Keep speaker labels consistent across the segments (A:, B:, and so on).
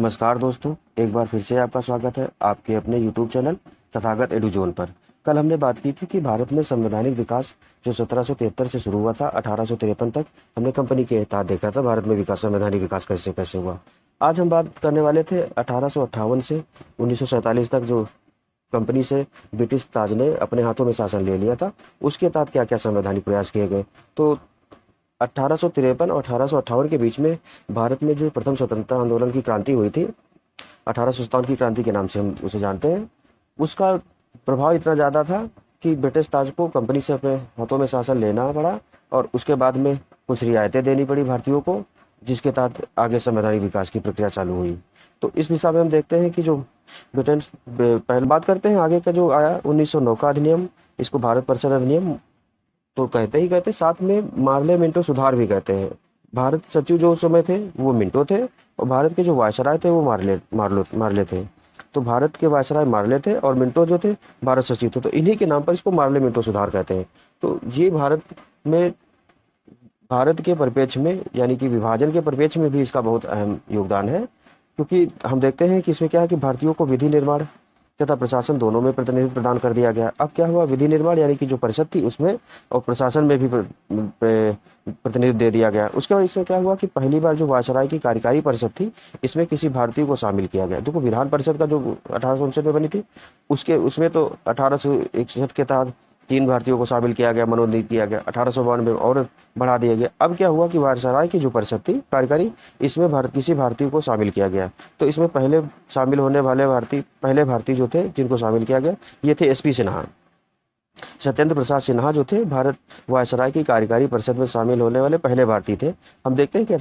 A: नमस्कार दोस्तों, एक बार फिर से आपका स्वागत है आपके अपने YouTube चैनल तथागत एडुजोन पर। कल हमने बात की थी कि भारत में संवैधानिक विकास जो 1773 से शुरू हुआ था 1853 तक, हमने कंपनी के तहत देखा था भारत में विकास, संवैधानिक विकास कैसे कैसे हुआ। आज हम बात करने वाले थे 1858 से 1947 तक, जो कंपनी से ब्रिटिश ताज ने अपने हाथों में शासन ले लिया था, उसके तहत क्या क्या संवैधानिक प्रयास किए गए। तो 1853 और 1858 के बीच में भारत में जो प्रथम स्वतंत्रता आंदोलन की क्रांति हुई थी, 1857 की क्रांति के नाम से हम उसे जानते हैं, उसका प्रभाव इतना ज़्यादा था कि ब्रिटिश ताज को कंपनी से अपने हाथों में शासन लेना पड़ा और उसके बाद में कुछ रियायतें देनी पड़ी भारतीयों को, जिसके तहत आगे संवैधानिक विकास की प्रक्रिया चालू हुई। तो इस दिशा में हम देखते हैं कि जो ब्रिटेन, पहले बात करते हैं आगे का जो आया 1909 का अधिनियम, इसको भारत परिषद अधिनियम तो कहते ही कहते, साथ में मार्ले मिंटो सुधार भी कहते हैं। भारत सचिव जो उस समय थे वो मिंटो थे और भारत के जो वायसराय थे वो मार्ले थे। तो भारत के वायसराय मार्ले थे और मिंटो जो थे भारत सचिव थे, तो इन्हीं के नाम पर इसको मार्ले मिंटो सुधार कहते हैं। तो ये भारत के परिप्रेक्ष्य में, यानी कि विभाजन के परिप्रेक्ष्य में भी इसका बहुत अहम योगदान है, क्योंकि हम देखते हैं कि इसमें क्या है कि भारतीयों को विधि निर्माण तथा प्रशासन दोनों में प्रतिनिधित्व प्रदान कर दिया गया। अब क्या हुआ, विधि निर्माण यानी कि जो परिषद थी उसमें और प्रशासन में भी प्रतिनिधित्व दे दिया गया। उसके बाद इसमें क्या हुआ कि पहली बार जो वायसराय की कार्यकारी परिषद थी, इसमें किसी भारतीय को शामिल किया गया। देखो, विधान परिषद का जो 1859 में बनी थी, उसमें तो 1861 के तहत 3 भारतीयों को शामिल किया गया, मनोनीत किया गया। 1852 में और बढ़ा दिया गया। अब क्या हुआ कि वायसराय की जो परिषद थी कार्यकारी, इसमें किसी भारतीय को शामिल किया गया। तो इसमें पहले शामिल होने वाले पहले भारतीय जो थे जिनको शामिल किया गया, ये थे एसपी सिन्हा, सत्येंद्र प्रसाद सिन्हा, जो थे भारत वायसराय की कार्यकारी परिषद में शामिल होने वाले पहले भारतीय थे। हम देखते हैं कि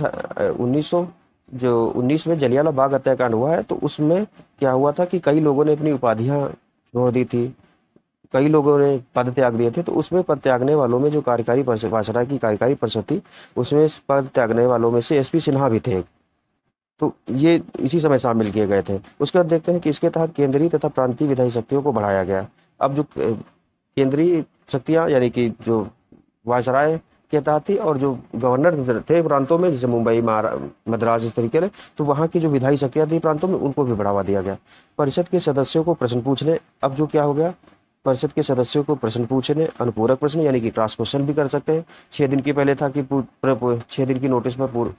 A: 1919 में जलियांवाला बाग हत्याकांड हुआ है, तो उसमें क्या हुआ था कि कई लोगों ने अपनी उपाधियां छोड़ दी थी, कई लोगों ने पद त्याग दिए थे। तो उसमें पद त्यागने वालों में जो कार्यकारी परिषद, वायसराय की कार्यकारी परिषद थी, उसमें पद त्यागने वालों में से एसपी सिन्हा भी थे। तो ये इसी समय शामिल किए गए थे। उसके बाद देखते हैं कि इसके तहत केंद्रीय तथा प्रांतीय विधायी शक्तियों को बढ़ाया गया। अब जो केंद्रीय शक्तियां यानी कि जो वायसराय के तहत थी और जो गवर्नर थे प्रांतों में, जैसे मुंबई, मद्रास, इस तरीके से, तो वहाँ की जो विधायी शक्तियां थी प्रांतों में, उनको भी बढ़ावा दिया गया। परिषद के सदस्यों को प्रश्न पूछने, अब जो क्या हो गया, परिषद के सदस्यों को प्रश्न पूछने, अनुपूरक प्रश्न यानी कि क्रॉस क्वेश्चन भी कर सकते हैं। 6 दिन की पहले था कि 6 दिन की नोटिस पर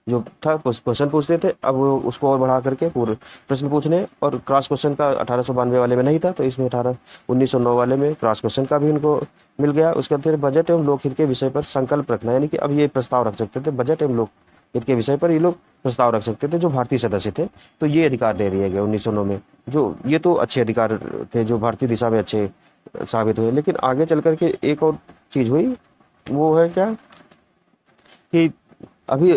A: जो था क्वेश्चन पूछते थे, अब वो उसको और बढ़ा करके पूरे प्रश्न पूछने और क्रॉस क्वेश्चन का 1892 वाले में नहीं था, तो इसमें 1909 वाले में क्रॉस क्वेश्चन का भी उनको मिल गया। उसके बाद फिर बजट एवं लोकहित के विषय पर संकल्प रखना, यानी कि अब ये प्रस्ताव रख सकते थे, बजट एवं लोकहित के विषय पर ये लोग प्रस्ताव रख सकते थे जो भारतीय सदस्य थे। तो ये अधिकार दे दिए गए 1909 में। जो ये तो अच्छे अधिकार थे जो भारतीय दिशा में अच्छे साबित हुए। लेकिन आगे चल करके एक और चीज हुई, वो है क्या कि अभी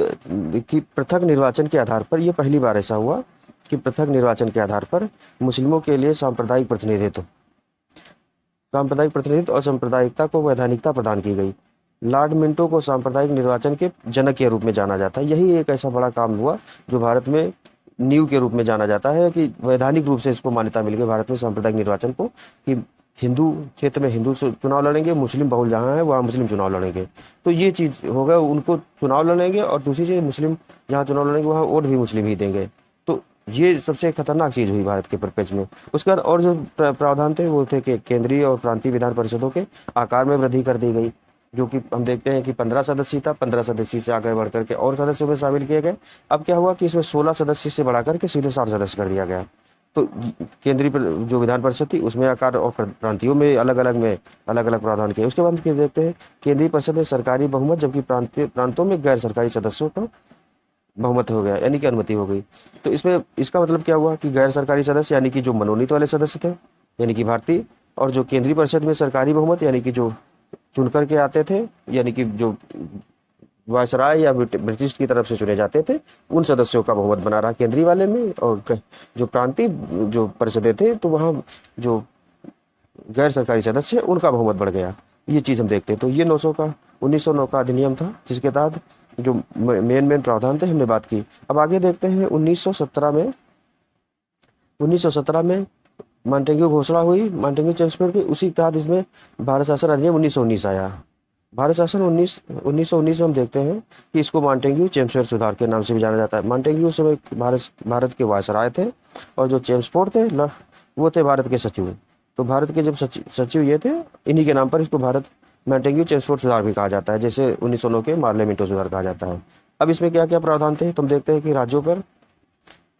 A: कि पृथक निर्वाचन के आधार पर, यह पहली बार ऐसा हुआ कि पृथक निर्वाचन के आधार पर मुस्लिमों के लिए सांप्रदायिक प्रतिनिधित्व और सांप्रदायिकता को वैधानिकता प्रदान की गई। लॉर्ड मिंटो को सांप्रदायिक निर्वाचन के जनक के रूप में जाना जाता है। यही एक ऐसा बड़ा काम हुआ जो भारत में नींव के रूप में जाना जाता है, कि वैधानिक रूप से इसको मान्यता मिल गई भारत में सांप्रदायिक निर्वाचन को, कि हिंदू क्षेत्र में हिंदू चुनाव लड़ेंगे, मुस्लिम बहुल जहाँ है वहाँ मुस्लिम चुनाव लड़ेंगे। तो ये चीज हो गया, उनको चुनाव लड़ेंगे और दूसरी चीज मुस्लिम जहाँ चुनाव लड़ेंगे वहाँ वोट भी मुस्लिम ही देंगे। तो ये सबसे खतरनाक चीज हुई भारत के परिप्रेक्ष्य में। उसके बाद और जो प्रावधान थे वो थे कि केंद्रीय और प्रांतीय विधान परिषदों के आकार में वृद्धि कर दी गई, जो कि हम देखते हैं कि 15 सदस्य था, 15 सदस्य से आगे बढ़ करके और सदस्यों में शामिल किए गए। अब क्या हुआ कि इसमें 16 सदस्य से बढ़ा करके सीधे 60 सदस्य कर दिया गया। तो केंद्रीय जो विधान परिषद थी उसमें आकार और प्रांतियों में अलग अलग प्रावधान किए। उसके बाद फिर देखते हैं केंद्रीय परिषद में सरकारी बहुमत, जबकि प्रांतों में गैर सरकारी सदस्यों का बहुमत हो गया, यानी कि अनुमति हो गई। तो इसमें इसका मतलब क्या हुआ कि गैर सरकारी सदस्य यानी कि जो मनोनीत वाले सदस्य थे, यानी कि भारतीय, और जो केंद्रीय परिषद में सरकारी बहुमत यानी कि जो चुन करके आते थे, यानी कि जो वायसराय या ब्रिटिश की तरफ से चुने जाते थे, उन सदस्यों का बहुमत बना रहा केंद्रीय वाले में। और जो प्रांतीय जो परिषदें थे, तो वहाँ जो गैर सरकारी सदस्य उनका बहुमत बढ़ गया। ये चीज हम देखते हैं। तो ये 1909 का अधिनियम था, जिसके तहत जो मेन प्रावधान थे हमने बात की। अब आगे देखते हैं 1917 में मॉन्टेग्यू घोषणा हुई, मॉन्टेग्यू चेम्सफोर्ड की, उसी के तहत इसमें भारत शासन अधिनियम 1919 आया। भारत शासन 1919 में हम देखते हैं कि इसको मॉन्टेग्यू चेम्सफोर्ड सुधार के नाम से भी जाना जाता है। मॉन्टेग्यू उस समय भारत के वायसराय थे, और जो चेम्सफोर्ड थे वो थे भारत के सचिव। तो भारत के जब सचिव ये थे, इन्हीं के नाम पर इसको भारत मॉन्टेग्यू चेम्सफोर्ड सुधार भी कहा जाता है, जैसे 1909 के मार्ले मिंटो सुधार कहा जाता है। अब इसमें क्या क्या प्रावधान थे, तुम देखते हैं कि राज्यों पर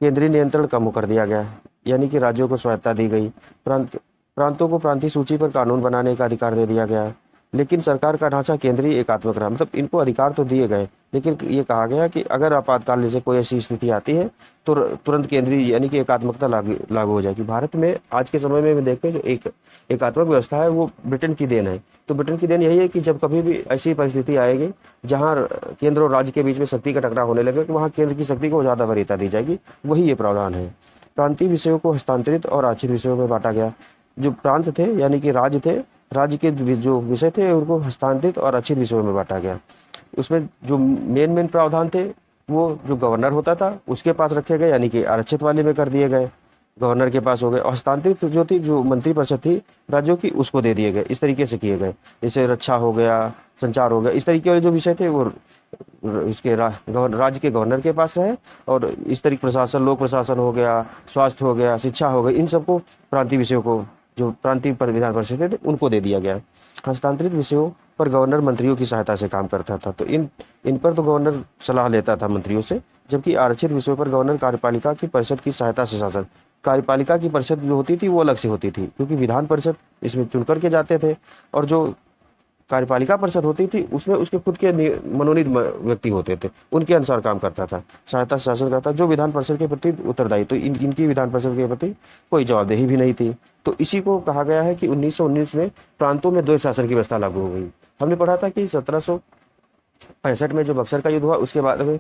A: केंद्रीय नियंत्रण कम कर दिया गया, यानी कि राज्यों को स्वायत्ता दी गई। प्रांतों को प्रांतीय सूची पर कानून बनाने का अधिकार दे दिया गया, लेकिन सरकार का ढांचा केंद्रीय एकात्मक रहा। मतलब इनको अधिकार तो दिए गए, लेकिन ये कहा गया कि अगर आपातकाल जैसे कोई ऐसी स्थिति आती है तो तुरंत केंद्रीय यानी कि एकात्मकता लागू हो जाएगी। भारत में आज के समय में देखते हैं जो एक एकात्मक व्यवस्था है वो ब्रिटेन की देन है। तो ब्रिटेन की देन यही है कि जब कभी भी ऐसी परिस्थिति आएगी जहाँ केंद्र और राज्य के बीच में शक्ति का टकराव होने लगे, तो वहाँ केंद्र की शक्ति को ज़्यादा वरीयता दी जाएगी। वही ये प्रावधान है। प्रांतीय विषयों को हस्तांतरित और आरक्षित विषयों में बांटा गया। जो प्रांत थे यानी कि राज्य थे, राज्य के जो विषय थे उनको हस्तांतरित और आरक्षित विषयों में बांटा गया। उसमें जो मेन प्रावधान थे वो जो गवर्नर होता था उसके पास रखे गए, यानी कि आरक्षित वाले में कर दिए गए, गवर्नर के पास हो गए। और हस्तांतरित जो थी, जो मंत्रिपरिषद थी राज्यों की, उसको दे दिए गए। इस तरीके से किए गए, जैसे रक्षा हो गया, संचार हो गया, इस तरीके वाले जो विषय थे वो इसके राज्य के गवर्नर के पास रहे। और इस तरीके प्रशासन, लोक प्रशासन हो गया, स्वास्थ्य हो गया, शिक्षा हो गई, इन सबको प्रांतीय विषयों को जो प्रांतीय पर विधान परिषद थे उनको दे दिया गया। हस्तांतरित विषयों पर गवर्नर मंत्रियों की सहायता से काम करता था। तो इन पर तो गवर्नर सलाह लेता था मंत्रियों से, जबकि आरक्षित विषयों पर गवर्नर कार्यपालिका की परिषद की सहायता से शासन। कार्यपालिका की परिषद जो होती थी वो अलग से होती थी, क्योंकि विधान परिषद इसमें चुन करके जाते थे, और जो कार्यपालिका परिषद होती थी उसमें उसके खुद के मनोनीत व्यक्ति होते थे, उनके अनुसार काम करता था, सहायता शासन करता, जो विधान परिषद के प्रति उत्तरदायी। तो इनकी विधान परिषद के प्रति कोई जवाबदेही भी नहीं थी। तो इसी को कहा गया है कि 1919 में प्रांतों में द्वैत शासन की व्यवस्था लागू हो गई। हमने पढ़ा था कि 1765 में जो बक्सर का युद्ध हुआ उसके बाद में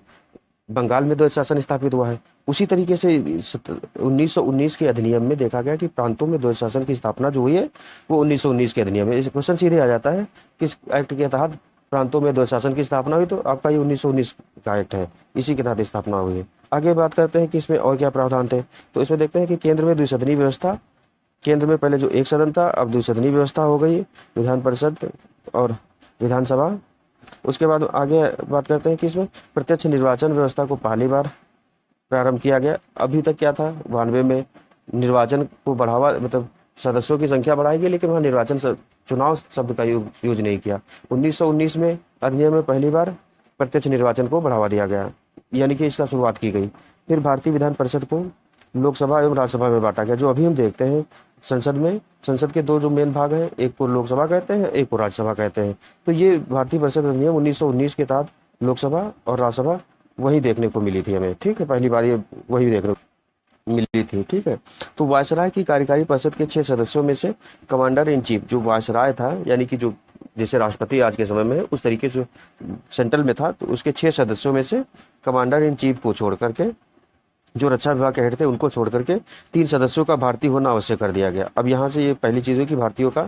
A: बंगाल में द्वैत शासन स्थापित हुआ है। उसी तरीके से 1919 के अधिनियम में देखा गया कि प्रांतों में द्वैत शासन की स्थापना जो हुई है वो 1919 के अधिनियम में। क्वेश्चन सीधे आ जाता है किस एक्ट के तहत प्रांतों में द्वैत शासन की स्थापना हुई, तो आपका ये 1919 का एक्ट है, इसी के तहत स्थापना हुई है। आगे बात करते हैं कि इसमें और क्या प्रावधान थे। तो इसमें देखते हैं कि केंद्र में द्विसदनीय व्यवस्था, केंद्र में पहले जो एक सदन था अब द्विसदनीय व्यवस्था हो गई, विधान परिषद और विधानसभा। उसके बाद आगे बात करते हैं कि इसमें प्रत्यक्ष निर्वाचन व्यवस्था को पहली बार प्रारंभ किया गया। अभी तक क्या था, 92 में निर्वाचन को बढ़ावा, मतलब सदस्यों की संख्या बढ़ाई गई, लेकिन वहाँ निर्वाचन चुनाव शब्द का यूज नहीं किया। 1919 में अधिनियम में पहली बार प्रत्यक्ष निर्वाचन को बढ़ावा दिया गया, यानी कि इसका शुरुआत की गई। फिर भारतीय विधान परिषद को लोकसभा एवं राज्यसभा में बांटा गया। जो अभी हम देखते हैं संसद के दो जो मेन भाग हैं, एक को लोकसभा कहते हैं, एक को राज्यसभा कहते हैं। तो ये भारतीय परिषद अधिनियम 1919 के तहत लोकसभा और राज्यसभा वही देखने को मिली थी हमें, ठीक है, पहली बार ये वही देखने को मिली थी, ठीक है। तो वायसराय की कार्यकारी परिषद के 6 सदस्यों में से कमांडर इन चीफ, जो वायसराय था यानी कि जो जैसे राष्ट्रपति आज के समय में है उस तरीके से सेंट्रल में था, तो उसके 6 सदस्यों में से कमांडर इन चीफ को छोड़ करके, जो रक्षा विभाग के हेड थे उनको छोड़ करके 3 सदस्यों का भारतीय होना आवश्यक कर दिया गया। अब यहाँ से ये पहली चीज है कि भारतीयों का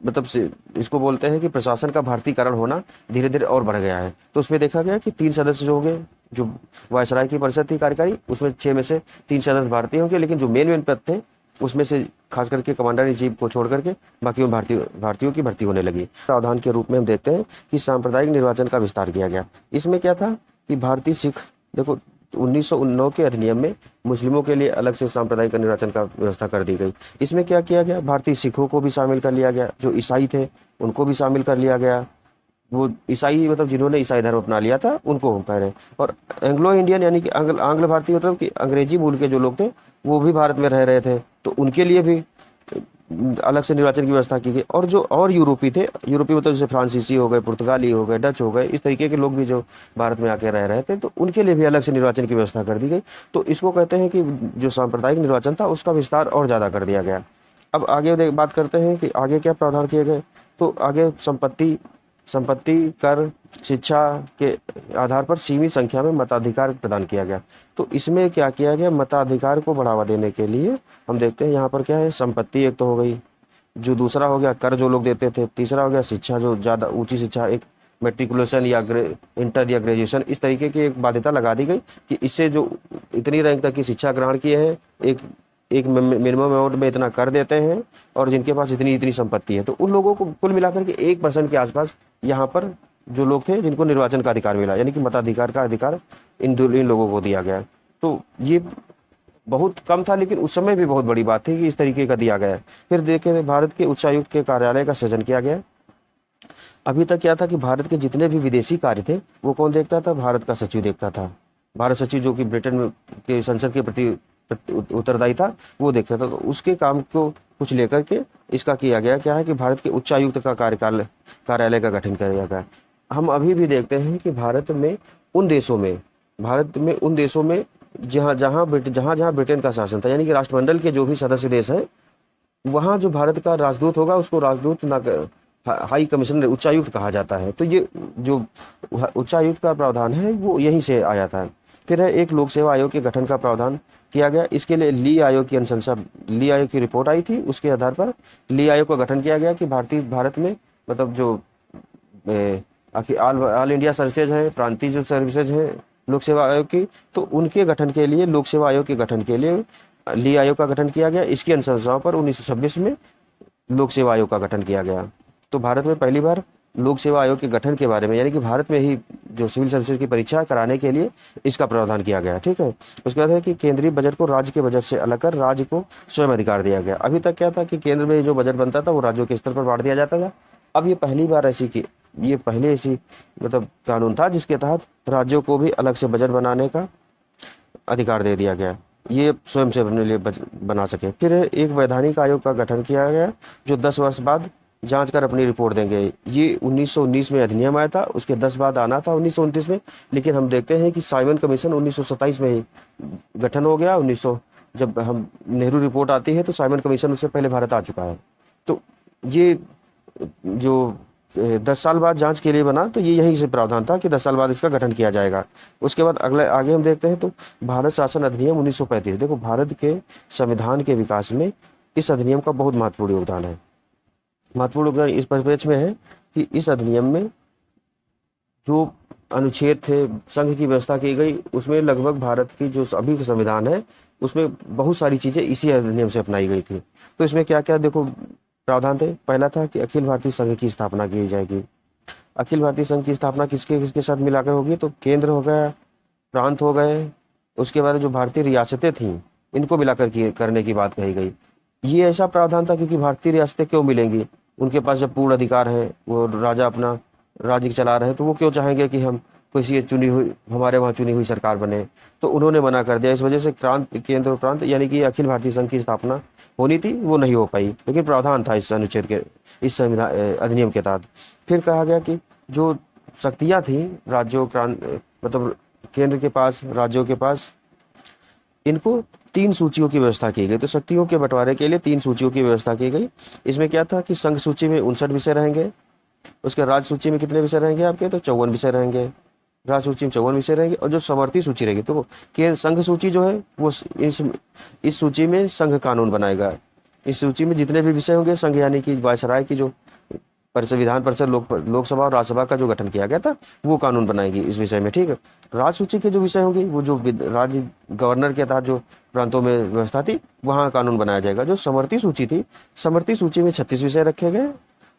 A: मतलब से इसको बोलते हैं कि प्रशासन का भारतीयकरण होना धीरे धीरे और बढ़ गया है। तो उसमें देखा गया कि 3 सदस्य जो होंगे, जो वायसराय की परिषद थी कार्यकारी, उसमें 6 में से 3 सदस्य भारतीय होंगे, लेकिन जो मेन पद थे उसमें से खास करके कमांडर इन चीफ को छोड़ करके बाकी में भारतीयों की भर्ती होने लगी। प्रावधान के रूप में हम देखते हैं कि सांप्रदायिक निर्वाचन का विस्तार किया गया। इसमें क्या था कि भारतीय सिख, देखो 1909 के अधिनियम में मुस्लिमों के लिए अलग से सांप्रदायिक निर्वाचन का व्यवस्था कर दी गई। इसमें क्या किया गया, भारतीय सिखों को भी शामिल कर लिया गया, जो ईसाई थे उनको भी शामिल कर लिया गया। वो ईसाई मतलब जिन्होंने ईसाई धर्म अपना लिया था उनको पहले, और एंग्लो इंडियन यानी कि आंग्ल भारतीय मतलब कि अंग्रेजी मूल के जो लोग थे वो भी भारत में रह रहे थे, तो उनके लिए भी अलग से निर्वाचन की व्यवस्था की गई। और जो और यूरोपी थे, यूरोपी मतलब जैसे फ्रांसीसी हो गए, पुर्तगाली हो गए, डच हो गए, इस तरीके के लोग भी जो भारत में आके रह रहे थे, तो उनके लिए भी अलग से निर्वाचन की व्यवस्था कर दी गई। तो इसको कहते हैं कि जो सांप्रदायिक निर्वाचन था उसका विस्तार और ज़्यादा कर दिया गया। अब आगे बात करते हैं कि आगे क्या प्रावधान किए गए। तो आगे संपत्ति कर शिक्षा के आधार पर सीमित संख्या में मताधिकार प्रदान किया गया। तो इसमें क्या किया गया, मताधिकार को बढ़ावा देने के लिए हम देखते हैं यहाँ पर क्या है, संपत्ति एक तो हो गई, जो दूसरा हो गया कर जो लोग देते थे, तीसरा हो गया शिक्षा, जो ज़्यादा ऊंची शिक्षा, एक मेट्रिकुलेशन या इंटर या ग्रेजुएशन, इस तरीके की एक बाध्यता लगा दी गई कि इससे जो इतनी रैंक तक की शिक्षा ग्रहण किए हैं, एक एक मिनिमम अमाउंट में इतना कर देते हैं और जिनके पास इतनी इतनी संपत्ति है, तो उन लोगों को कुल मिलाकर के 1% के आसपास यहाँ पर जो लोग थे जिनको निर्वाचन का अधिकार मिला, यानी कि मताधिकार का अधिकार इन लोगों को दिया गया। तो ये बहुत कम था, लेकिन उस समय भी बहुत बड़ी बात थी कि इस तरीके का दिया गया। फिर देखें, भारत के उच्चायुक्त के कार्यालय का सृजन किया गया। अभी तक क्या था कि भारत के जितने भी विदेशी कार्य थे वो कौन देखता था? भारत का सचिव देखता था। भारत सचिव जो कि ब्रिटेन में के संसद के प्रति उत्तरदायी था, वो देखता था। तो उसके काम को कुछ लेकर के इसका किया गया क्या है कि भारत के उच्चायुक्त का कार्यालय का गठन किया गया। हम अभी भी देखते हैं कि भारत में उन देशों में जहाँ जहाँ ब्रिटेन का शासन था, यानी कि राष्ट्रमंडल के जो भी सदस्य देश हैं, वहाँ जो भारत का राजदूत होगा उसको राजदूत हाई कमिश्नर उच्चायुक्त कहा जाता है। तो ये जो उच्चायुक्त का प्रावधान है वो यहीं से आया था। फिर है एक लोक सेवा आयोग के गठन का प्रावधान किया गया। इसके लिए ली आयोग की अनुशंसा, ली आयोग की रिपोर्ट आई थी, उसके आधार पर ली आयोग का गठन किया गया कि भारत में मतलब जो ऑल इंडिया सर्विसेज है, प्रांतीय जो सर्विसेज है लोक सेवा आयोग की, तो उनके गठन के लिए, लोक सेवा आयोग के गठन के लिए ली आयोग का गठन किया गया। इसकी अनुशंसाओं पर 1926 में लोक सेवा आयोग का गठन किया गया। तो भारत में पहली बार लोक सेवा आयोग के गठन के बारे में, यानी कि भारत में ही जो सिविल सर्विसेज की परीक्षा कराने के लिए इसका प्रावधान किया गया। ठीक है। उसके बाद है कि केंद्रीय बजट को राज्य के बजट से अलग कर राज्य को स्वयं अधिकार दिया गया। अभी तक क्या था कि केंद्र में जो बजट बनता था वो राज्यों के स्तर पर बांट दिया जाता था। अब ये पहली बार ये पहले ऐसी मतलब कानून था जिसके तहत राज्यों को भी अलग से बजट बनाने का अधिकार दे दिया गया, ये स्वयं से अपने लिए बना सके। फिर एक वैधानिक आयोग का गठन किया गया जो 10 वर्ष बाद जांच कर अपनी रिपोर्ट देंगे। ये 1919 में अधिनियम आया था, उसके 10 बाद आना था 1929 में, लेकिन हम देखते हैं कि साइमन कमीशन 1927 में ही गठन हो गया। 1900 जब हम नेहरू रिपोर्ट आती है तो साइमन कमीशन उससे पहले भारत आ चुका है। तो ये जो 10 साल बाद जांच के लिए बना, तो ये यही से प्रावधान था कि 10 साल बाद इसका गठन किया जाएगा। उसके बाद आगे हम देखते हैं तो भारत शासन अधिनियम 1935। देखो, भारत के संविधान के विकास में इस अधिनियम का बहुत महत्वपूर्ण योगदान है। महत्वपूर्ण योगदान इस परिप्रेक्ष्य में है कि इस अधिनियम में जो अनुच्छेद थे, संघ की व्यवस्था की गई, उसमें लगभग भारत की जो अभी का संविधान है उसमें बहुत सारी चीजें इसी अधिनियम से अपनाई गई थी। तो इसमें क्या क्या देखो प्रावधान थे। पहला था कि अखिल भारतीय संघ की स्थापना की जाएगी। अखिल भारतीय संघ की स्थापना किसके साथ मिलाकर होगी? तो केंद्र हो गया, प्रांत हो गए, उसके बाद जो भारतीय रियासतें थीं इनको मिलाकर करने की बात कही गई। ये ऐसा प्रावधान था क्योंकि भारतीय रियासतें क्यों मिलेंगी? उनके पास जब पूर्ण अधिकार है, वो राजा अपना राज्य चला रहे हैं, तो वो क्यों चाहेंगे कि हम किसी हमारे वहाँ चुनी हुई सरकार बने? तो उन्होंने मना कर दिया। इस वजह से केंद्र और प्रांत यानी कि अखिल भारतीय संघ की स्थापना होनी थी, वो नहीं हो पाई, लेकिन प्रावधान था इस अनुच्छेद के, इस संविधान अधिनियम के तहत। फिर कहा गया कि जो शक्तियाँ थी राज्यों मतलब केंद्र के पास, राज्यों के पास, इनको 3 सूचियों की व्यवस्था की गई। तो शक्तियों के बंटवारे के लिए 3 सूचियों की व्यवस्था की गई। इसमें क्या था कि संघ सूची में 59 विषय रहेंगे, उसके राज्य सूची में कितने विषय रहेंगे आपके? तो 54 विषय रहेंगे। राज्य सूची में 54 विषय रहेंगे, और जो समर्थी सूची रहेगी, तो संघ सूची जो है वो इस सूची में संघ कानून बनाएगा। इस सूची में जितने भी विषय होंगे, संघ यानी कि वायसराय की जो विधान परिषद, लोकसभा और राज्यसभा का जो गठन किया गया था, वो कानून बनाएगी इस विषय में। ठीक है। राज्य सूची के जो विषय होंगे, वो जो राज्य गवर्नर के तहत जो प्रांतों में व्यवस्था थी, वहाँ कानून बनाया जाएगा। जो समर्थी सूची थी, समर्थी सूची में 36 विषय रखे गए,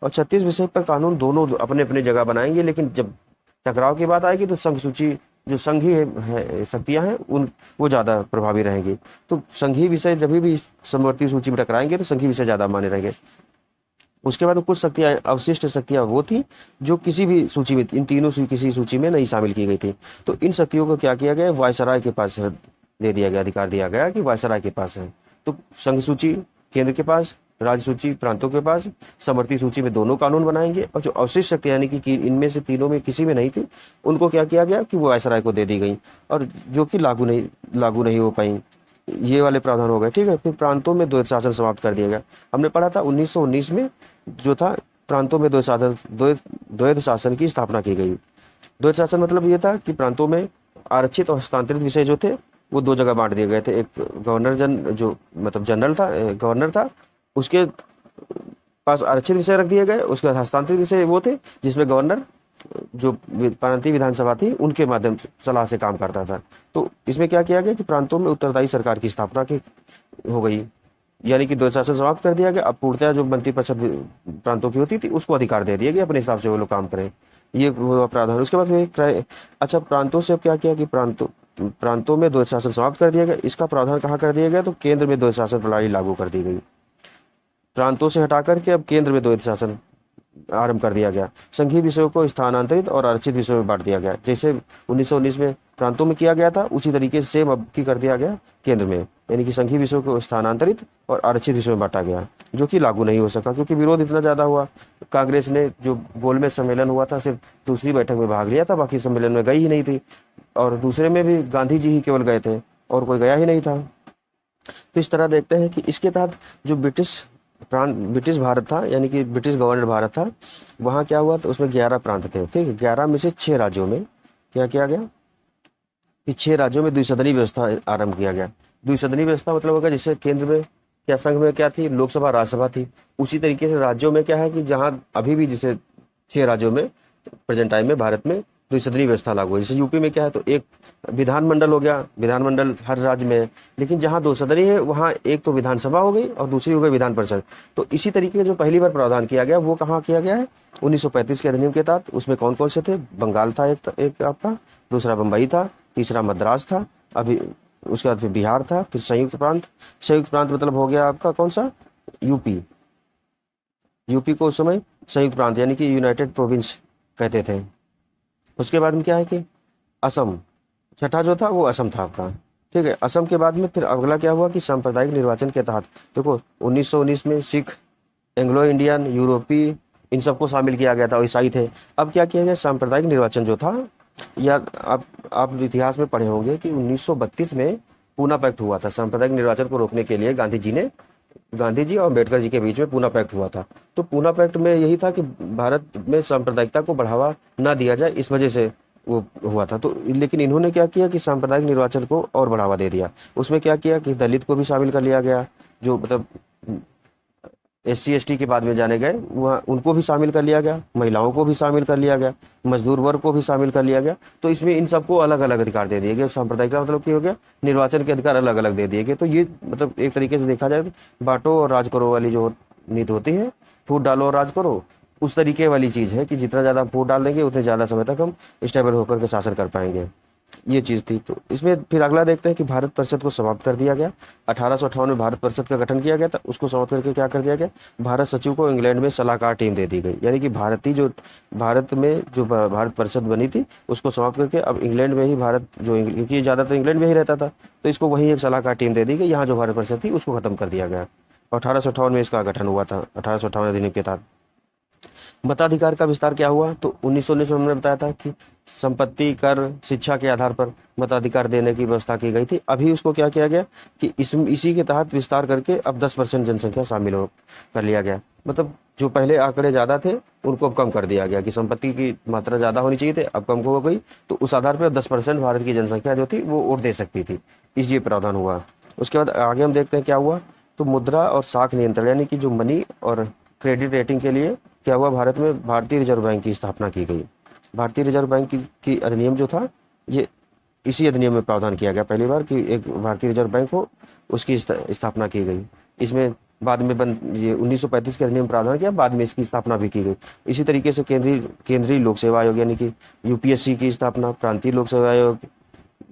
A: और 36 विषय पर कानून दोनों अपने अपने जगह बनाएंगे। लेकिन जब टकराव की बात आएगी तो संघ सूची, जो संघीय है शक्तियां हैं, वो ज्यादा प्रभावी रहेंगी। तो संघीय विषय जब भी समवर्ती सूची में टकराएंगे तो संघीय विषय ज्यादा माने रहेंगे। उसके बाद कुछ शक्तियां, अवशिष्ट शक्तियां वो थी जो किसी भी सूची में, इन तीनों किसी सूची में नहीं शामिल की गई थी। तो इन शक्तियों को क्या किया गया? वायसराय के पास दे दिया गया, अधिकार दिया गया कि वायसराय के पास है। तो संघ सूची केंद्र के पास, राज्य सूची प्रांतों के पास, समवर्ती सूची में दोनों कानून बनाएंगे। और जो अवशिष्ट शक्तियां यानी कि इनमें से तीनों में किसी में नहीं थी, उनको क्या किया गया कि वो वायसराय को दे दी गई, और जो कि लागू नहीं हो पाई। ये वाले प्रावधान हो गए। ठीक है। फिर प्रांतों में द्वैध शासन समाप्त कर दिया गया। हमने पढ़ा था 1919 में जो था, प्रांतों में द्वैध शासन की स्थापना की गई। द्वैध शासन मतलब ये था कि प्रांतों में आरक्षित और हस्तांतरित विषय जो थे वो 2 जगह बांट दिए गए थे। एक गवर्नर था, उसके पास आरक्षित विषय रख दिए गए। उसके बाद हस्तांतरित विषय वो थे जिसमें गवर्नर, जो प्रांतीय विधानसभा थी, उनके माध्यम से सलाह से काम करता था। तो इसमें क्या किया गया कि प्रांतों में उत्तरदायी सरकार की स्थापना हो गई, यानी कि द्वैत शासन समाप्त कर दिया गया। अब पूर्णतः जो मंत्रिपरिषद प्रांतों की होती थी उसको अधिकार दे दिया गया, अपने हिसाब से वो लोग काम करें। ये हुआ प्रावधान। उसके बाद फिर अच्छा, प्रांतों से अब क्या किया कि प्रांतों में द्वैत शासन समाप्त कर दिया गया। इसका प्रावधान कहाँ कर दिया गया, तो केंद्र में द्वैत शासन प्रणाली लागू कर दी गई। प्रांतों से हटाकर के अब केंद्र में द्वैत शासन आरंभ कर दिया गया। संघीय विषयों को स्थानांतरित और आरक्षित विषयों में बांट दिया गया। जैसे 1919 में प्रांतों में किया गया था, उसी तरीके से सेम अब की कर दिया गया केंद्र में, यानी कि संघीय विषयों को स्थानांतरित और आरक्षित विषयों में बांटा गया, जो कि लागू नहीं हो सका क्योंकि विरोध इतना ज्यादा हुआ। कांग्रेस ने जो गोलमेज सम्मेलन हुआ था सिर्फ दूसरी बैठक में भाग लिया था, बाकी सम्मेलन में गई ही नहीं थी, और दूसरे में भी गांधी जी ही केवल गए थे और कोई गया ही नहीं था। तो इस तरह देखते हैं कि इसके तहत जो ब्रिटिश भारत था, यानी कि ब्रिटिश गवर्नर भारत था, वहाँ क्या हुआ, तो उसमें 11 प्रांत थे। ठीक है, 11 में से 6 राज्यों में क्या किया गया कि 6 राज्यों में द्विसदनीय व्यवस्था आरंभ किया गया। द्विसदनीय व्यवस्था मतलब होगा जैसे केंद्र में क्या, संघ में क्या थी, लोकसभा राज्यसभा थी, उसी तरीके से राज्यों में क्या है कि जहाँ अभी भी जैसे 6 राज्यों में प्रेजेंट टाइम में भारत में द्विसदनीय व्यवस्था लागू है। जैसे यूपी में क्या है, तो एक विधानमंडल हो गया, विधानमंडल हर राज्य में है, लेकिन जहाँ दो सदनी है वहाँ एक तो विधानसभा हो गई और दूसरी हो गई विधान परिषद। तो इसी तरीके का जो पहली बार प्रावधान किया गया वो कहाँ किया गया है, 1935 के अधिनियम के तहत। उसमें कौन कौन से थे, बंगाल था एक आपका, दूसरा बम्बई था, तीसरा मद्रास था, अभी उसके बाद फिर बिहार था, फिर संयुक्त प्रांत मतलब हो गया आपका कौन सा, यूपी। यूपी को उस समय संयुक्त प्रांत यानी कि यूनाइटेड प्रोविंस कहते थे। उसके बाद में क्या है कि असम, छठा जो था वो असम था आपका। ठीक है, असम के बाद में फिर अगला क्या हुआ कि सांप्रदायिक निर्वाचन के तहत, देखो 1919 में सिख, एंग्लो इंडियन, यूरोपीय, इन सबको शामिल किया गया था, ईसाई थे। अब क्या किया गया, सांप्रदायिक निर्वाचन जो था, या आप इतिहास में पढ़े होंगे कि 1932 में पूना पैक्ट हुआ था। सांप्रदायिक निर्वाचन को रोकने के लिए गांधी जी और अम्बेडकर जी के बीच में पूना पैक्ट हुआ था। तो पूना पैक्ट में यही था कि भारत में सांप्रदायिकता को बढ़ावा ना दिया जाए, इस वजह से वो हुआ था। तो लेकिन इन्होंने क्या किया कि सांप्रदायिक निर्वाचन को और बढ़ावा दे दिया। उसमें क्या किया कि दलित को भी शामिल कर लिया गया, जो मतलब SC ST के बाद में जाने गए वहाँ उनको भी शामिल कर लिया गया, महिलाओं को भी शामिल कर लिया गया, मजदूर वर्ग को भी शामिल कर लिया गया। तो इसमें इन सबको अलग अलग अधिकार दे दिए गए। सांप्रदायिक का मतलब क्या हो गया, निर्वाचन के अधिकार अलग अलग दे दिए गए। तो ये मतलब एक तरीके से देखा जाए तो बांटो और राज करो वाली जो नीति होती है, फूट डालो और राज करो, उस तरीके वाली चीज है कि जितना ज्यादा हम फूट डाल देंगे उतने ज्यादा समय तक हम स्टेबल होकर के शासन कर पाएंगे। ये चीज थी। तो इसमें फिर अगला देखते हैं कि भारत परिषद को समाप्त कर दिया गया। 1858 में भारत परिषद का गठन किया गया था, उसको समाप्त करके क्या कर दिया गया, भारत सचिव को इंग्लैंड में सलाहकार टीम दे दी गई। यानी कि भारत में जो भारत परिषद बनी थी उसको समाप्त करके अब इंग्लैंड में ही क्योंकि ये ज्यादातर इंग्लैंड में ही रहता था, तो इसको वहीं एक सलाहकार टीम दे दी गई। यहाँ जो भारत परिषद थी उसको खत्म कर दिया गया। 1858 में इसका गठन हुआ था, 1858 अधिनियम के तहत। मताधिकार का विस्तार क्या हुआ, तो 1919 में हमने बताया था कि संपत्ति, कर, शिक्षा के आधार पर मताधिकार देने की व्यवस्था की गई थी। अभी उसको क्या किया गया कि इसी के तहत विस्तार करके अब 10% जनसंख्या शामिल कर लिया गया। मतलब जो पहले आंकड़े ज्यादा थे उनको अब कम कर दिया गया कि संपत्ति की मात्रा ज्यादा होनी चाहिए थे, अब कम हो गई। तो उस आधार पर 10% भारत की जनसंख्या जो थी वो वोट दे सकती थी, ये प्रावधान हुआ। उसके बाद आगे हम देखते हैं क्या हुआ, तो मुद्रा और साख नियंत्रण यानी कि जो मनी और क्रेडिट रेटिंग के लिए क्या हुआ, भारत में भारतीय रिजर्व बैंक की स्थापना की गई। भारतीय रिजर्व बैंक की अधिनियम जो था ये इसी अधिनियम में प्रावधान किया गया पहली बार कि एक भारतीय रिजर्व बैंक हो, उसकी स्थापना की गई। इसमें बाद में ये 1935 के अधिनियम प्रावधान किया, बाद में इसकी स्थापना भी की गई। इसी तरीके से केंद्रीय लोक सेवा आयोग यानी कि UPSC की स्थापना, प्रांतीय लोक सेवा आयोग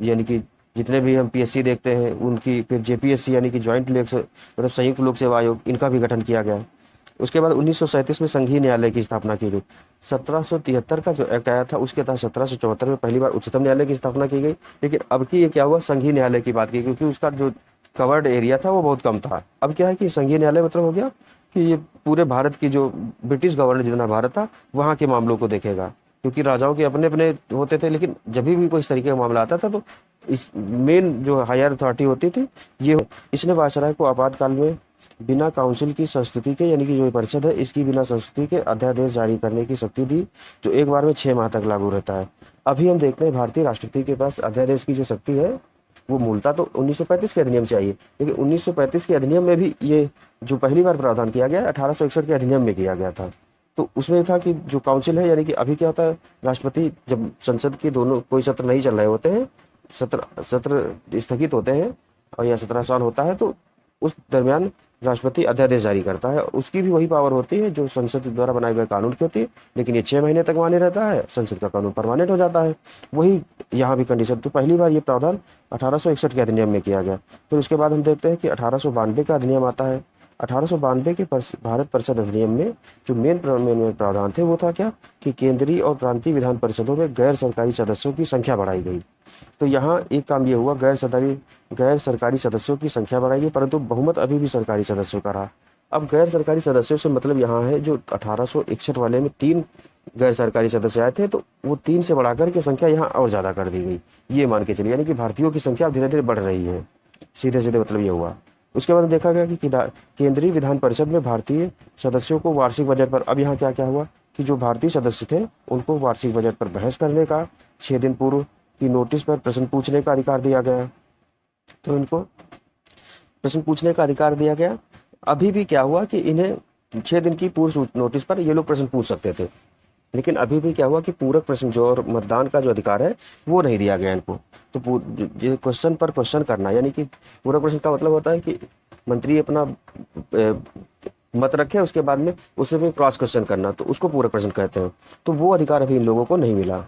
A: यानी कि जितने भी हम PSC देखते हैं उनकी, फिर JPSC यानी कि मतलब संयुक्त लोक सेवा आयोग, इनका भी गठन किया गया। उसके बाद 1937 में संघीय न्यायालय की स्थापना की गई। 1773 का जो एक्ट आया था उसके तहत 1774 में पहली बार उच्चतम न्यायालय की स्थापना की गई। लेकिन अब की ये क्या हुआ, संघीय न्यायालय की बात की, क्योंकि उसका जो कवर्ड एरिया था वो बहुत कम था। अब क्या है कि संघीय न्यायालय मतलब हो गया कि ये पूरे भारत की जो ब्रिटिश गवर्नर जितना भारत था वहाँ के मामलों को देखेगा, क्योंकि राजाओं के अपने अपने होते थे। लेकिन जब भी कोई इस तरीके का मामला आता था तो इस मेन जो हायर अथॉरिटी होती थी ये, इसने वायसराय को आपातकाल में बिना काउंसिल की संस्तुति के, यानी कि जो परिषद है इसकी बिना संस्तुति के अध्यादेश जारी करने की शक्ति दी, जो एक बार में 6 माह तक लागू रहता है। अभी हम देखते हैं भारतीय राष्ट्रपति के पास अध्यादेश की जो शक्ति है वो मूलतः तो 1935 के अधिनियम से आई है, लेकिन 1935 के अधिनियम में भी ये जो पहली बार प्रावधान किया गया 1861 के अधिनियम में किया गया था। तो उसमें था कि जो काउंसिल है, यानी कि अभी क्या होता है, राष्ट्रपति जब संसद के दोनों कोई सत्र नहीं चल रहे होते हैं, सत्र स्थगित होते हैं और या 17 साल होता है, तो उस दरमियान राष्ट्रपति अध्यादेश जारी करता है। उसकी भी वही पावर होती है जो संसद द्वारा बनाए गए कानून की होती है, लेकिन ये 6 महीने तक मान्य रहता है, संसद का कानून परमानेंट हो जाता है। वही यहाँ भी कंडीशन। तो पहली बार ये प्रावधान 1861 के अधिनियम में किया गया। फिर उसके बाद हम देखते हैं कि 1892 का अधिनियम आता है। 1892 के भारत परिषद अधिनियम में जो मेन प्रावधान थे वो था क्या कि केंद्रीय और प्रांतीय विधान परिषदों में गैर सरकारी सदस्यों की संख्या बढ़ाई गई। तो यहाँ एक काम ये हुआ, गैर सरकारी सदस्यों की संख्या बढ़ाई गई, परंतु बहुमत अभी भी सरकारी सदस्यों का रहा। अब गैर सरकारी सदस्यों से मतलब यहाँ है जो 1861 वाले में 3 गैर सरकारी सदस्य आए थे, तो वो 3 से बढ़ाकर के संख्या यहाँ और ज्यादा कर दी गई। ये मान के चलिए, यानी कि भारतीयों की संख्या धीरे धीरे बढ़ रही है। सीधे सीधे मतलब ये हुआ। उसके बाद देखा गया कि केंद्रीय विधान परिषद में भारतीय सदस्यों को वार्षिक बजट पर, अब यहाँ क्या क्या हुआ कि जो भारतीय सदस्य थे उनको वार्षिक बजट पर बहस करने का, 6 दिन पूर्व की नोटिस पर प्रश्न पूछने का अधिकार दिया गया। तो इनको प्रश्न पूछने का अधिकार दिया गया। अभी भी क्या हुआ कि इन्हें 6 दिन की पूर्व नोटिस पर ये लोग प्रश्न पूछ सकते थे, लेकिन अभी भी क्या हुआ कि पूरक प्रश्न जो और मतदान का जो अधिकार है वो नहीं दिया गया इनको। तो क्वेश्चन पर क्वेश्चन करना, यानी कि पूरक प्रश्न का मतलब होता है कि मंत्री अपना मत रखे, उसके बाद में उसे भी क्रॉस क्वेश्चन करना, तो उसको पूरक प्रश्न कहते हैं। तो वो अधिकार अभी इन लोगों को नहीं मिला।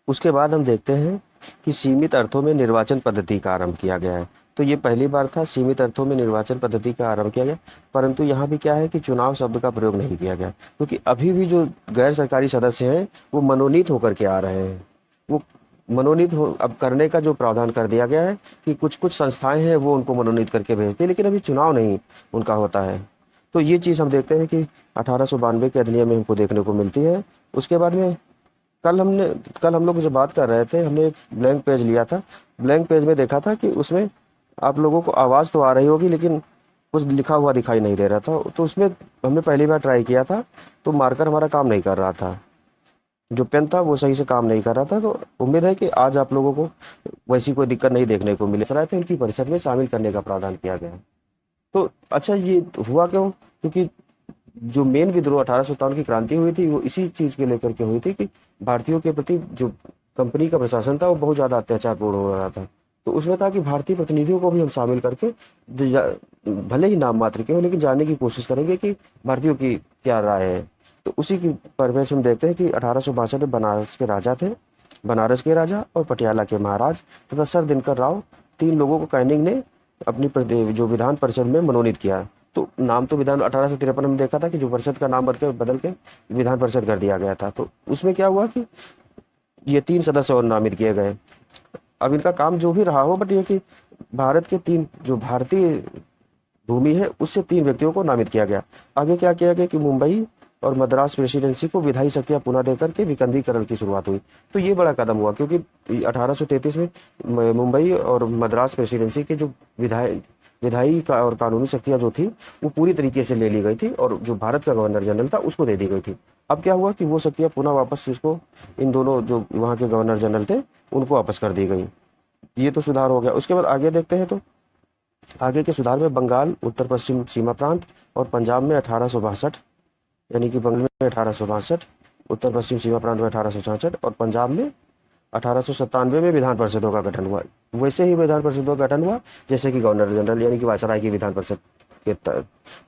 A: उसके बाद हम देखते हैं कि सीमित अर्थों में निर्वाचन पद्धति का आरंभ किया गया है। तो ये पहली बार था सीमित अर्थों में निर्वाचन पद्धति का आरंभ किया गया, परंतु यहाँ भी क्या है कि चुनाव शब्द का प्रयोग नहीं किया गया, क्योंकि अभी भी जो गैर सरकारी सदस्य हैं वो मनोनीत होकर के आ रहे हैं। वो मनोनीत हो अब करने का जो प्रावधान कर दिया गया है कि कुछ कुछ संस्थाएं हैं वो उनको मनोनीत करके भेजती है, लेकिन अभी चुनाव नहीं उनका होता है। तो ये चीज़ हम देखते हैं कि 1892 के अधिनियम में हमको देखने को मिलती है। उसके बाद में कल हम लोग जो बात कर रहे थे, हमने एक ब्लैंक पेज लिया था। ब्लैंक पेज में देखा था कि उसमें आप लोगों को आवाज़ तो आ रही होगी, लेकिन कुछ लिखा हुआ दिखाई नहीं दे रहा था। तो उसमें हमने पहली बार ट्राई किया था, तो मार्कर हमारा काम नहीं कर रहा था, जो पेन था वो सही से काम नहीं कर रहा था। तो उम्मीद है कि आज आप लोगों को वैसी कोई दिक्कत नहीं देखने को मिले। सराय थे उनकी परिषद में शामिल करने का प्रावधान किया गया। तो अच्छा, ये हुआ क्यों? क्योंकि जो मेन विद्रोह 1857 की क्रांति हुई थी वो इसी चीज के लेकर के हुई थी कि भारतीयों के प्रति जो कंपनी का प्रशासन था वो बहुत ज्यादा अत्याचारपूर्ण हो रहा था। तो उसमें था कि भारतीय प्रतिनिधियों को भी हम शामिल करके भले ही नाम मात्र के हो, लेकिन जानने की कोशिश करेंगे कि भारतीयों की क्या राय है। तो उसी की परिप्रेक्ष्य में देखते हैं कि 1862 में बनारस के राजा और पटियाला के महाराज तथा सर दिनकर राव, 3 लोगों को कैनिंग ने अपनी जो विधान परिषद में मनोनीत किया। तो नाम तो विधान 1853 में देखा था कि जो परिषद का नाम बदल के विधान परिषद कर दिया गया था। तो उसमें क्या हुआ कि ये 3 सदस्य और नामित किए गए। अब इनका काम जो भी रहा हो, बट ये कि भारत के 3 जो भारतीय भूमि है उससे 3 व्यक्तियों को नामित किया गया। आगे क्या किया गया कि मुंबई और मद्रास प्रेसिडेंसी को विधायी शक्तियां पुनः देकर के विकेंद्रीकरण की शुरुआत हुई। तो ये बड़ा कदम हुआ, क्योंकि 1833 में मुंबई और मद्रास प्रेसिडेंसी के जो विधायी का और कानूनी शक्तियां जो थी वो पूरी तरीके से ले ली गई थी, और जो भारत का गवर्नर जनरल था उसको दे दी गई थी। अब क्या हुआ कि वो शक्तियां पुनः वापस उसको, इन दोनों जो वहाँ के गवर्नर जनरल थे उनको वापस कर दी गई। ये तो सुधार हो गया। उसके बाद आगे देखते हैं, तो आगे के सुधार में बंगाल, उत्तर पश्चिम सीमा प्रांत और पंजाब में 1862, यानी कि बंगाल में 1862, उत्तर पश्चिम सीमा प्रांत में 1866 और पंजाब में 1897 में विधान परिषदों का गठन हुआ। वैसे ही विधान परिषदों का गठन हुआ जैसे कि गवर्नर जनरल यानी कि वायसराय की विधान परिषद के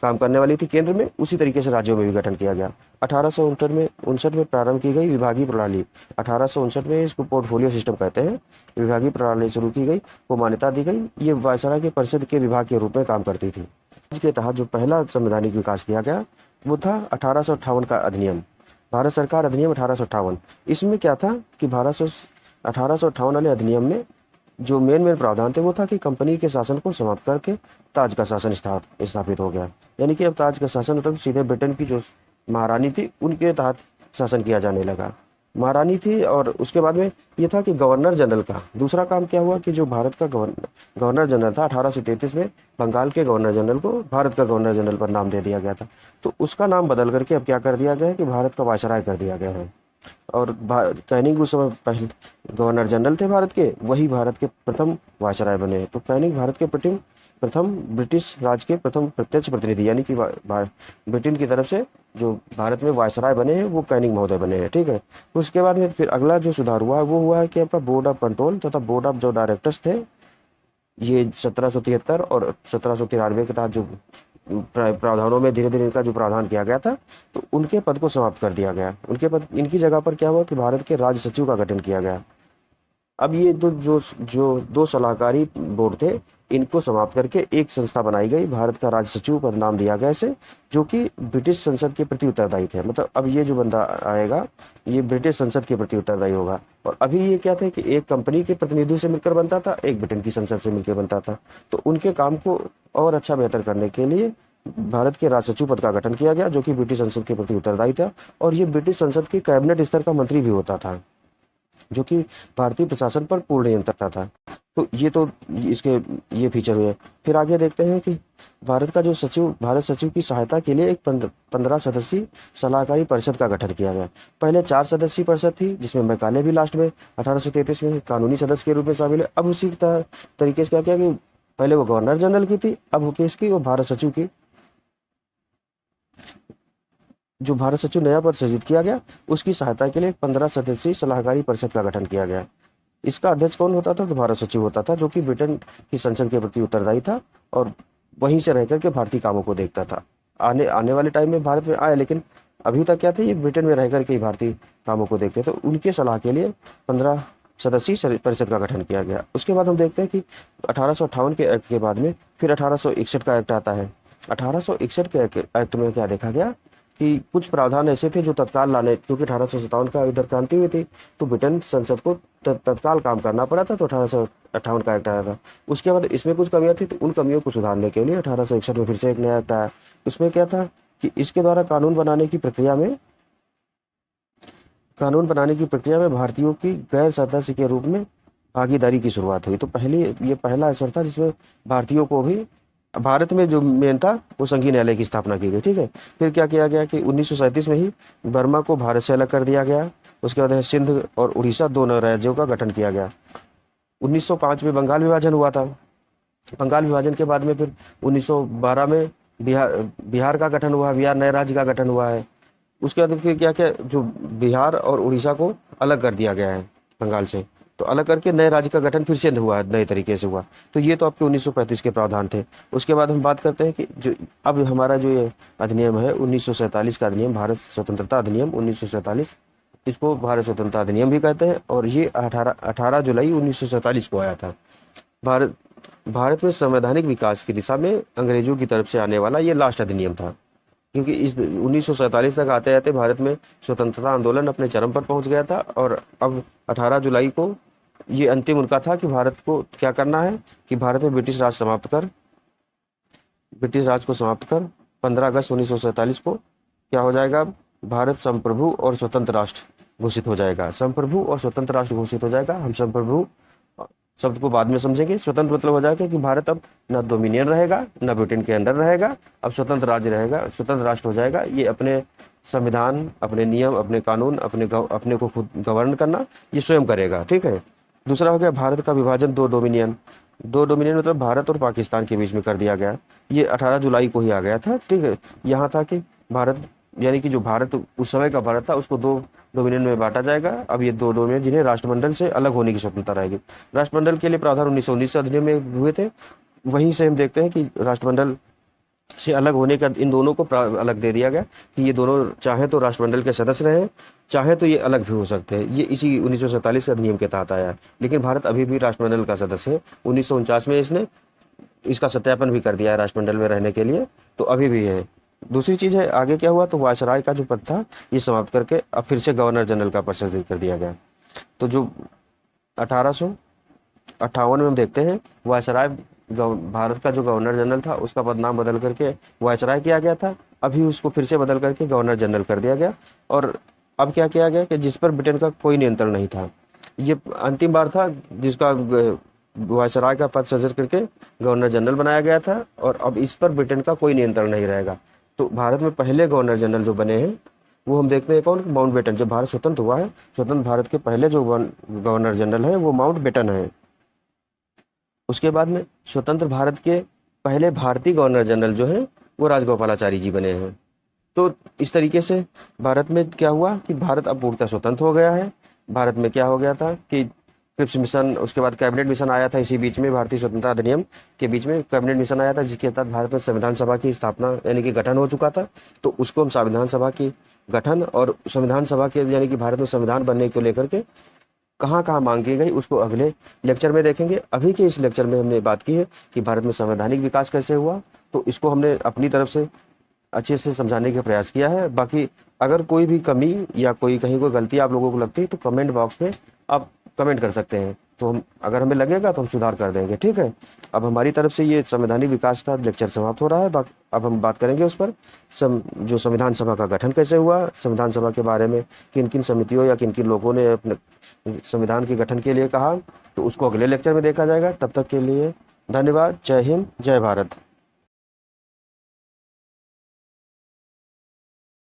A: काम करने वाली थी केंद्र में, उसी तरीके से राज्यों में भी गठन किया गया। 1859 में प्रारंभ की गई विभागीय प्रणाली, 1859 में इसको पोर्टफोलियो सिस्टम कहते हैं, विभागीय प्रणाली शुरू की गई, को मान्यता दी गई। ये वायसराय के परिषद के विभाग के रूप में काम करती थी। इसके तहत जो पहला संवैधानिक विकास किया गया वो था 1858 का अधिनियम, भारत सरकार अधिनियम 1858। इसमें क्या था कि 1858 वाले अधिनियम में जो मेन प्रावधान थे वो था कि कंपनी के शासन को समाप्त करके ताज का शासन स्थापित हो गया। यानी कि अब ताज का शासन मतलब सीधे ब्रिटेन की जो महारानी थी उनके तहत शासन किया जाने लगा। महारानी थी, और उसके बाद में ये था कि गवर्नर जनरल का दूसरा काम क्या हुआ कि जो भारत का गवर्नर जनरल था 1833 में बंगाल के गवर्नर जनरल को भारत का गवर्नर जनरल पर नाम दे दिया गया था। तो उसका नाम बदल करके अब क्या कर दिया गया है कि भारत का वायसराय कर दिया गया है। और कैनिंग उस समय पहले गवर्नर जनरल थे भारत के, वही भारत के प्रथम वायसराय बने। तो कैनिंग भारत के प्रथम ब्रिटिश राज के प्रथम प्रत्यक्ष प्रतिनिधि, यानी कि ब्रिटेन की तरफ से जो भारत में वायसराय बने हैं वो कैनिंग महोदय बने हैं। ठीक है। उसके बाद में फिर अगला जो सुधार हुआ है वो हुआ है कि आपका बोर्ड ऑफ कंट्रोल तथा बोर्ड ऑफ जो डायरेक्टर्स थे ये 1773 और 1793 के तहत जो प्रावधानों में धीरे धीरे इनका जो प्रावधान किया गया था, तो उनके पद को समाप्त कर दिया गया। उनके पद, इनकी जगह पर क्या हुआ कि भारत के राज्य सचिव का गठन किया गया। अब ये जो जो दो सलाहकारी बोर्ड थे, इनको समाप्त करके एक संस्था बनाई गई, भारत का राज्य सचिव पद नाम दिया गया इसे, जो कि ब्रिटिश संसद के प्रति उत्तरदायी थे। मतलब अब ये जो बंदा आएगा, ये ब्रिटिश संसद के प्रति उत्तरदायी होगा। और अभी ये क्या थे कि एक कंपनी के प्रतिनिधि से मिलकर बनता था, एक ब्रिटेन की संसद से मिलकर बनता था। तो उनके काम को और अच्छा बेहतर करने के लिए भारत के राज सचिव पद का गठन किया गया, जो कि ब्रिटिश संसद के प्रति उत्तरदायी था। और ये ब्रिटिश संसद के कैबिनेट स्तर का मंत्री भी होता था, जो कि भारतीय प्रशासन पर पूर्ण नियंत्रण था। तो इसके ये फीचर हुए। फिर आगे देखते हैं कि भारत का जो सचिव, भारत सचिव की सहायता के लिए एक 15 सदस्यीय सलाहकारी परिषद का गठन किया गया। पहले 4 सदस्यीय परिषद थी, जिसमें मैकाले भी लास्ट में 1833 में कानूनी सदस्य के रूप में शामिल है। अब उसी तरीके से क्या किया कि पहले वो गवर्नर जनरल की थी, अब वो किसकी, वो भारत सचिव की। जो भारत सचिव नया पद सृजित किया गया, उसकी सहायता के लिए 15 सदस्यीय सलाहकारी परिषद का गठन किया गया। इसका अध्यक्ष कौन होता था, तो भारत सचिव होता था, जो कि ब्रिटेन की संसद के प्रति उत्तरदायी था और वहीं से रह करके भारतीय कामों को देखता था। आने वाले टाइम में भारत में आया, लेकिन अभी तक क्या थे, ये ब्रिटेन में रह करके ही भारतीय कामों को देखते थे। उनके सलाह के लिए 15 सदस्यीय परिषद का गठन किया गया। उसके बाद हम देखते हैं कि 1858 के एक्ट के बाद में फिर 1861 का एक्ट आता है। 1861 के एक्ट में क्या देखा गया कि कुछ प्रावधान ऐसे थे जो तत्काल लाने, क्योंकि 1857 का इधर क्रांति हुई थी, तो ब्रिटेन संसद को तत्काल काम करना पड़ा था, तो 1858 का एक्ट आया था। उसके बाद इसमें कुछ कमियां थी, तो उन कमियों को सुधारने के लिए 1861 में फिर से एक नया एक्ट आया। उसमें क्या था कि इसके द्वारा कानून बनाने की प्रक्रिया में भारतीयों की गैर सदस्य के रूप में भागीदारी की शुरुआत हुई। तो ये पहला अवसर था जिसमें भारतीयों को भी, भारत में जो मेन था वो संघीय न्यायालय की स्थापना की गई। ठीक है। फिर क्या किया गया कि 1937 में ही बर्मा को भारत से अलग कर दिया गया। उसके बाद सिंध और उड़ीसा 2 नए राज्यों का गठन किया गया। 1905 में बंगाल विभाजन हुआ था। बंगाल विभाजन के बाद में फिर 1912 में बिहार का गठन हुआ, बिहार नए राज्य का गठन हुआ है। उसके बाद फिर क्या क्या, जो बिहार और उड़ीसा को अलग कर दिया गया है बंगाल से, तो अलग करके नए राज्य का गठन फिर से हुआ है, नए तरीके से हुआ। तो ये तो आपके 1935 के प्रावधान थे। उसके बाद हम बात करते हैं कि जो अब हमारा जो ये अधिनियम है 1947 का अधिनियम, भारत स्वतंत्रता अधिनियम 1947, इसको भारत स्वतंत्रता अधिनियम भी कहते हैं। और ये 18 जुलाई 1947 को आया था। भारत में संवैधानिक विकास की दिशा में अंग्रेजों की तरफ से आने वाला ये लास्ट अधिनियम था, क्योंकि इस 1947 तक आते आते भारत में स्वतंत्रता आंदोलन अपने चरम पर पहुंच गया था। और अब 18 जुलाई को ये अंतिम उनका था कि भारत को क्या करना है कि भारत में ब्रिटिश राज को समाप्त कर 15 अगस्त 1947 को क्या हो जाएगा, भारत संप्रभु और स्वतंत्र राष्ट्र घोषित हो जाएगा। संप्रभु और स्वतंत्र राष्ट्र घोषित हो जाएगा। हम संप्रभु शब्द को बाद में समझेंगे। स्वतंत्र मतलब हो जाएगा कि भारत अब न डोमिनियन रहेगा, न ब्रिटेन के अंडर रहेगा, अब स्वतंत्र राज्य रहेगा, स्वतंत्र राष्ट्र हो जाएगा। ये अपने संविधान, अपने नियम, अपने कानून, अपने को खुद गवर्न करना ये स्वयं करेगा। ठीक है। दूसरा हो गया भारत का विभाजन 2 डोमिनियन मतलब भारत और पाकिस्तान के बीच में कर दिया गया। ये 18 जुलाई को ही आ गया था। ठीक है। यहाँ था कि भारत, यानी कि जो भारत उस समय का भारत था, उसको 2 डोमिनियन में बांटा जाएगा। अब ये 2 डोमिनियन जिन्हें राष्ट्रमंडल से अलग होने की स्वतंत्रता रहेगी। राष्ट्रमंडल के लिए प्रावधान 1919 अधिनियम में हुए थे। वहीं से हम देखते हैं कि राष्ट्रमंडल से अलग होने का इन दोनों को अलग दे दिया गया कि ये दोनों चाहे तो राष्ट्रमंडल के सदस्य रहे, चाहे तो ये अलग भी हो सकते हैं। ये इसी 1947 अधिनियम के तहत आया। लेकिन भारत अभी भी राष्ट्रमंडल का सदस्य है। 1949 में इसने इसका सत्यापन भी कर दिया है राष्ट्रमंडल में रहने के लिए, तो अभी भी है। दूसरी चीज है, आगे क्या हुआ, तो वायसराय का जो पद था ये समाप्त करके अब फिर से गवर्नर जनरल का पद सृजित कर दिया गया। तो जो 1858 में हम देखते हैं वायसराय, भारत का जो गवर्नर जनरल था उसका पद नाम बदल करके वायसराय किया गया था। अभी उसको फिर से बदल करके गवर्नर जनरल कर दिया गया। और अब क्या किया गया कि जिस पर ब्रिटेन का कोई नियंत्रण नहीं था, ये अंतिम बार था जिसका वायसराय का पद सृजित करके गवर्नर जनरल बनाया गया था। और अब इस पर ब्रिटेन का कोई नियंत्रण नहीं रहेगा। तो भारत में पहले गवर्नर जनरल जो बने हैं वो हम देखते हैं कौन, माउंटबेटन। जब भारत स्वतंत्र हुआ है, स्वतंत्र भारत के पहले जो गवर्नर जनरल है वो माउंटबेटन है। उसके बाद में स्वतंत्र भारत के पहले भारतीय गवर्नर जनरल जो है वो राजगोपालाचारी जी बने हैं। तो इस तरीके से भारत में क्या हुआ कि भारत अब पूर्णतः स्वतंत्र हो गया है। भारत में क्या हो गया था कि क्रिप्स मिशन, उसके बाद कैबिनेट मिशन आया था इसी बीच में, भारतीय स्वतंत्रता अधिनियम के बीच में कैबिनेट मिशन आया था, जिसके तहत भारत में संविधान सभा की स्थापना यानी कि गठन हो चुका था। तो उसको हम संविधान सभा की गठन और संविधान सभा के यानी कि भारत में संविधान बनने को लेकर के कहाँ कहाँ मांग की गई उसको अगले लेक्चर में देखेंगे। अभी के इस लेक्चर में हमने बात की है कि भारत में संवैधानिक विकास कैसे हुआ, तो इसको हमने अपनी तरफ से अच्छे से समझाने का प्रयास किया है। बाकी अगर कोई भी कमी या कोई कहीं कोई गलती आप लोगों को लगती है तो कमेंट बॉक्स में आप कमेंट कर सकते हैं, तो हम अगर हमें लगेगा तो हम सुधार कर देंगे, ठीक है। अब हमारी तरफ से ये संवैधानिक विकास का लेक्चर समाप्त हो रहा है। अब हम बात करेंगे उस पर जो संविधान सभा का गठन कैसे हुआ, संविधान सभा के बारे में किन किन समितियों या किन किन लोगों ने अपने संविधान के गठन के लिए कहा, तो उसको अगले लेक्चर में देखा जाएगा। तब तक के लिए धन्यवाद। जय हिंद, जय भारत।